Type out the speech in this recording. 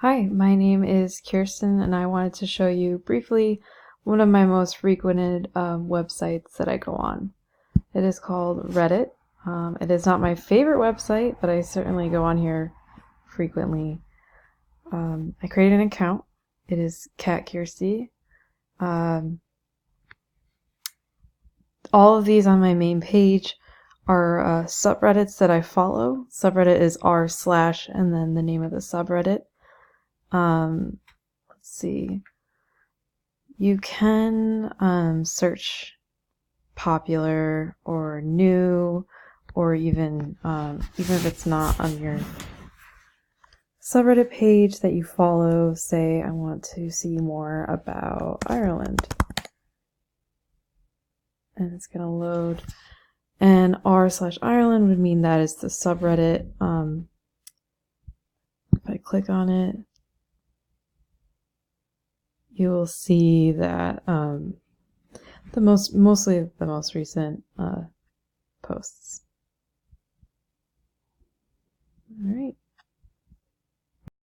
Hi, my name is Kirsten, and I wanted to show you briefly one of my most frequented websites that I go on. It is called Reddit. It is not my favorite website, but I certainly go on here frequently. I created an account. It is Cat Kirsty. All of these on my main page are subreddits that I follow. Subreddit is r/ and then the name of the subreddit. Let's see. You can search popular or new, or even if it's not on your subreddit page that you follow. Say I want to see more about Ireland, and it's gonna load. And r/Ireland would mean that is the subreddit. If I click on it, you will see that mostly the most recent posts.